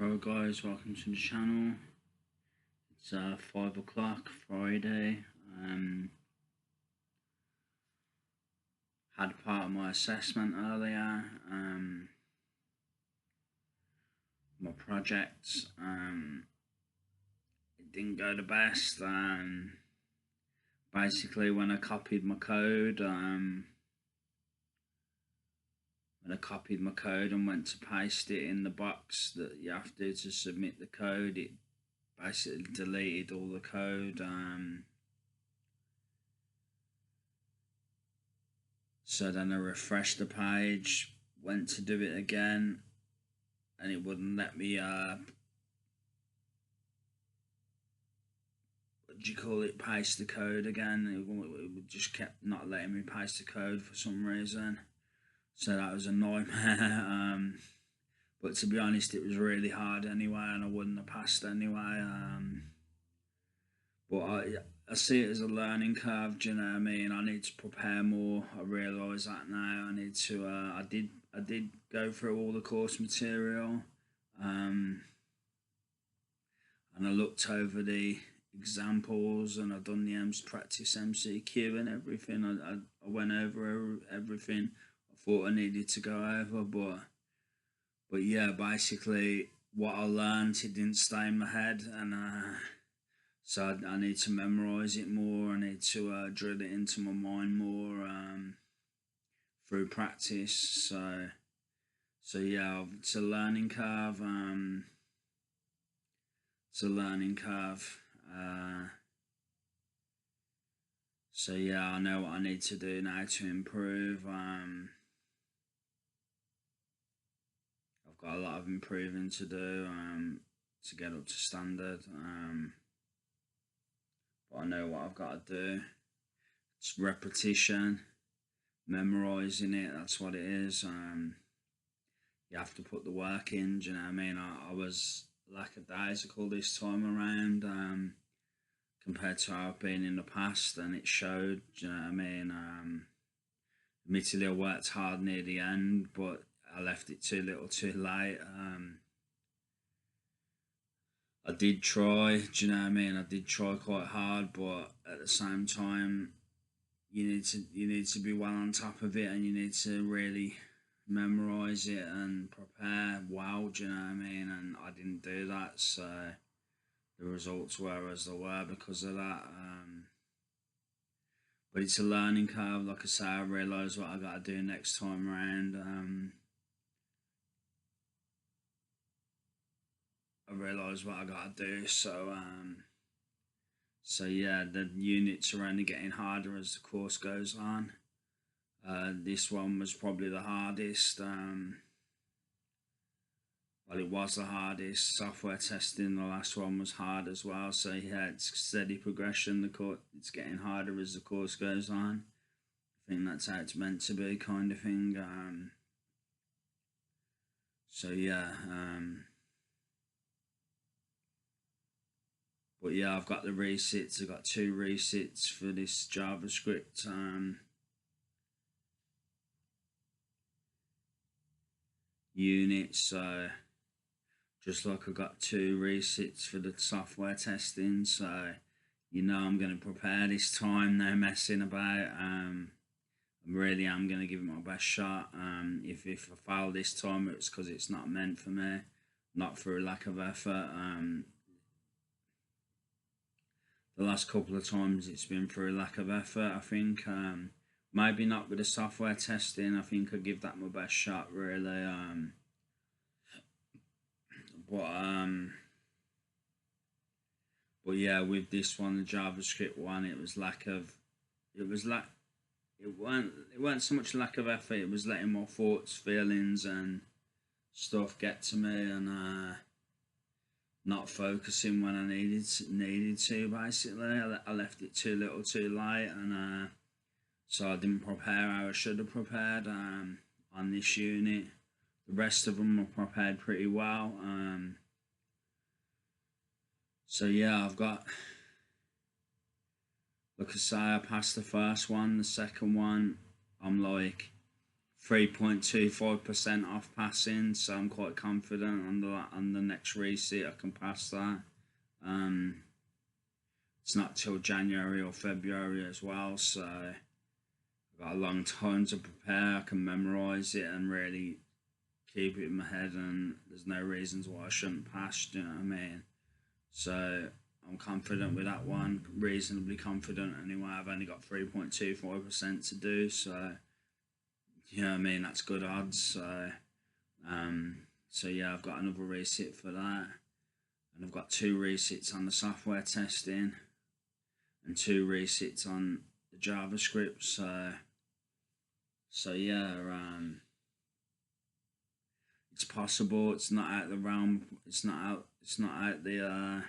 Hello guys, welcome to the channel. It's 5 o'clock Friday. Had part of my assessment earlier. My project, it didn't go the best. Basically when I copied my code, and went to paste it in the box that you have to submit the code, it basically deleted all the code. So then I refreshed the page, went to do it again, and it wouldn't let me paste the code again. It just kept not letting me paste the code for some reason. So that was a nightmare. But to be honest, it was really hard anyway, and I wouldn't have passed anyway. But I see it as a learning curve. Do you know what I mean? I need to prepare more. I realise that now. I need to. I did go through all the course material, and I looked over the examples, and I've done the practice MCQ and everything. I went over everything I thought I needed to go over, but yeah, basically what I learned, it didn't stay in my head, and so I need to memorize it more. I need to drill it into my mind more through practice. So yeah, it's a learning curve. It's a learning curve. So yeah, I know what I need to do now to improve. I've got a lot of improving to do to get up to standard. But I know what I've got to do. It's repetition, memorizing it. That's what it is. You have to put the work in. Do you know what I mean? I was lackadaisical this time around compared to how I've been in the past, and it showed. Do you know what I mean? Admittedly, I worked hard near the end, but I left it too little too late. I did try, do you know what I mean? I did try quite hard, but at the same time, you need to be well on top of it, and you need to really memorize it and prepare well, do you know what I mean? And I didn't do that, so the results were as they were because of that. But it's a learning curve. Like I say, I realise what I got to do next time around. I realise what I got to do. So yeah, the units are only getting harder as the course goes on. This one was probably the hardest. Well, it was the hardest. Software testing, the last one was hard as well. So yeah, it's steady progression. It's getting harder as the course goes on. I think that's how it's meant to be, kind of thing. So yeah. But yeah, I've got the resits. I've got 2 resits for this JavaScript unit. So just like I got 2 resits for the software testing. So you know I'm going to prepare this time. No messing about. I really am going to give it my best shot. If I fail this time, it's because it's not meant for me, not for a lack of effort. The last couple of times it's been for a lack of effort, I think. Maybe not with the software testing. I think I'd give that my best shot, really. But yeah, with this one, the JavaScript one, it weren't so much lack of effort. It was letting my thoughts, feelings, and stuff get to me, and not focusing when I needed to. Basically, I left it too little, too late, and so I didn't prepare how I should have prepared on this unit. The rest of them were prepared pretty well. So yeah, I've got, like I say, I passed the first one. The second one, I'm like 3.25% off passing, so I'm quite confident on the next receipt I can pass that. It's not till January or February as well, so I've got a long time to prepare. I can memorise it and really keep it in my head, and there's no reasons why I shouldn't pass, do you know what I mean? So I'm confident with that one, reasonably confident anyway. I've only got 3.25% to do, so you know what I mean, that's good odds. So yeah, I've got another receipt for that, and I've got 2 receipts on the software testing and 2 receipts on the JavaScript. So yeah, it's possible. It's not out the realm. It's not out the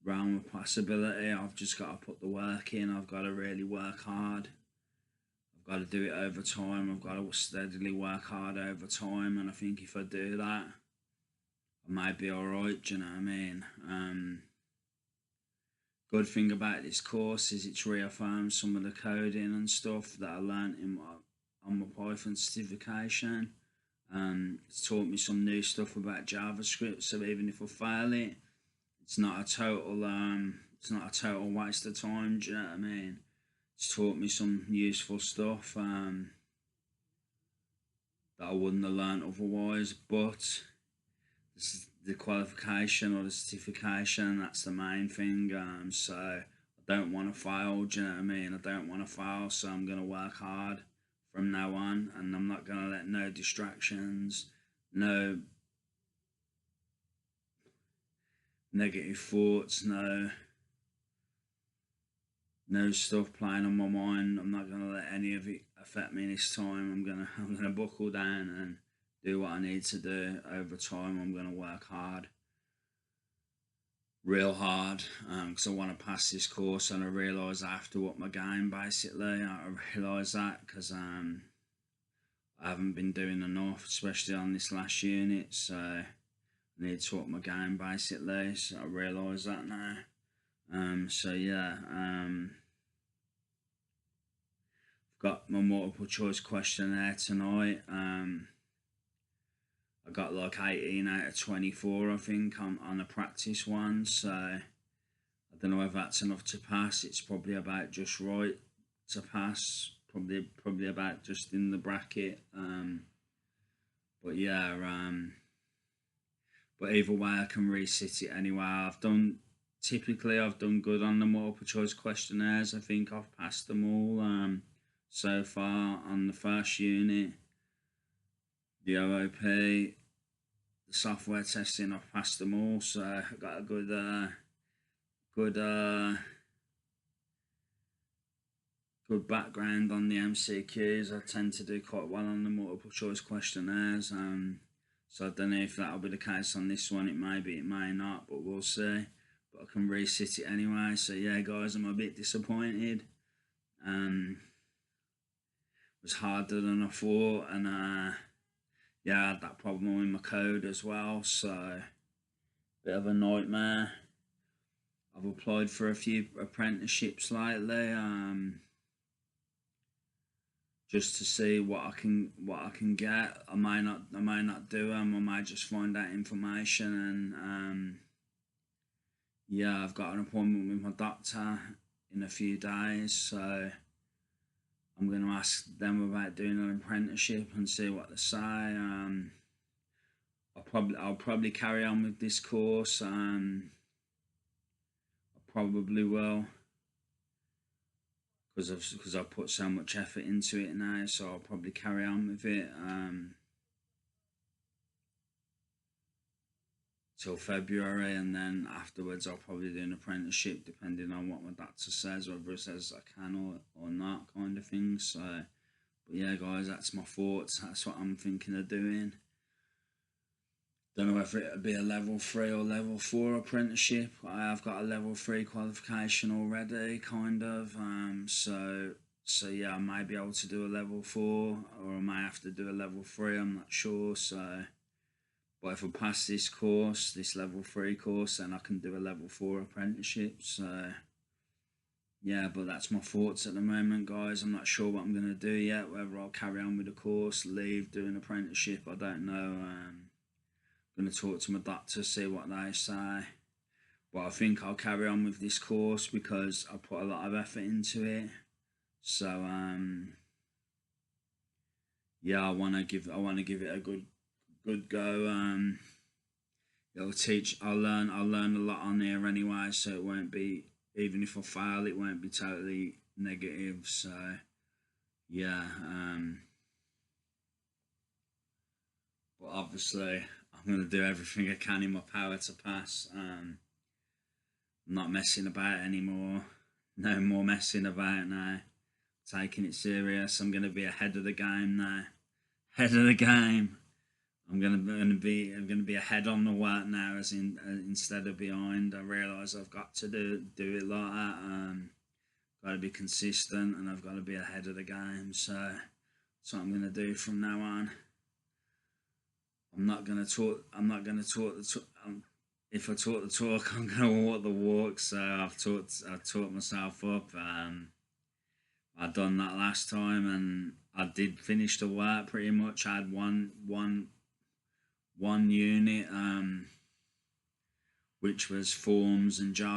realm of possibility. I've just got to put the work in. I've got to really work hard. I've got to do it over time. I've got to steadily work hard over time. And I think if I do that, I might be alright. Do you know what I mean? Good thing about this course is it's reaffirmed some of the coding and stuff that I learnt on my Python certification. It's taught me some new stuff about JavaScript, so even if I fail it, it's not a total waste of time. Do you know what I mean? It's taught me some useful stuff that I wouldn't have learnt otherwise. But the qualification or the certification, that's the main thing. So I don't want to fail. Do you know what I mean? I don't want to fail, so I'm gonna work hard from now on, and I'm not going to let no distractions, no negative thoughts, no stuff playing on my mind. I'm not going to let any of it affect me this time. I'm gonna buckle down and do what I need to do. Over time, I'm going to work hard, real hard, because I want to pass this course, and I realise I have to up my game. Basically, I realise that because I haven't been doing enough, especially on this last unit, so I need to up my game basically, so I realise that now. So yeah, I've got my multiple choice questionnaire tonight. I got like 18 out of 24, I think, on a practice one, so I don't know if that's enough to pass. It's probably about just right to pass. Probably about just in the bracket. But yeah, but either way, I can resit it anyway. Typically I've done good on the multiple choice questionnaires. I think I've passed them all so far on the first unit, the OOP, the software testing. I've passed them all, so I got a good background on the MCQs. I tend to do quite well on the multiple choice questionnaires. So I don't know if that'll be the case on this one. It may be, it may not, but we'll see. But I can resit it anyway. So yeah, guys, I'm a bit disappointed. It was harder than I thought, and yeah, I had that problem with my code as well. So bit of a nightmare. I've applied for a few apprenticeships lately. Just to see what I can get. I may not do them. I might just find out information, and yeah, I've got an appointment with my doctor in a few days, so I'm going to ask them about doing an apprenticeship and see what they say. I'll probably carry on with this course. I probably will. Because I've put so much effort into it now, so I'll probably carry on with it till February, and then afterwards I'll probably do an apprenticeship depending on what my doctor says, whether it says I can or not, kind of thing. So, but yeah, guys, that's my thoughts. That's what I'm thinking of doing. Don't know whether it'll be a level 3 or level 4 apprenticeship. I have got a level 3 qualification already, kind of. So yeah, I may be able to do a level 4, or I may have to do a level 3. I'm not sure. So, but if I pass this course, this level 3 course, then I can do a level 4 apprenticeship. So yeah, but that's my thoughts at the moment, guys. I'm not sure what I'm gonna do yet. Whether I'll carry on with the course, leave, do an apprenticeship, I don't know. Gonna talk to my doctor, see what they say. But I think I'll carry on with this course because I put a lot of effort into it. So yeah, I wanna give it a good go. I'll learn a lot on here anyway, so it won't be, even if I fail, it won't be totally negative. So yeah, but obviously I'm gonna do everything I can in my power to pass. I'm not messing about anymore. No more messing about now. Taking it serious. I'm gonna be ahead of the game now. Head of the game. I'm gonna be ahead on the work now, as in instead of behind. I realise I've got to do it like that. Got to be consistent, and I've got to be ahead of the game. So that's what I'm gonna do from now on. I'm not gonna talk. I'm not gonna talk the talk. If I talk the talk, I'm gonna walk the walk. So I've taught myself up. I done that last time, and I did finish the work pretty much. I had one unit, which was forms and Java.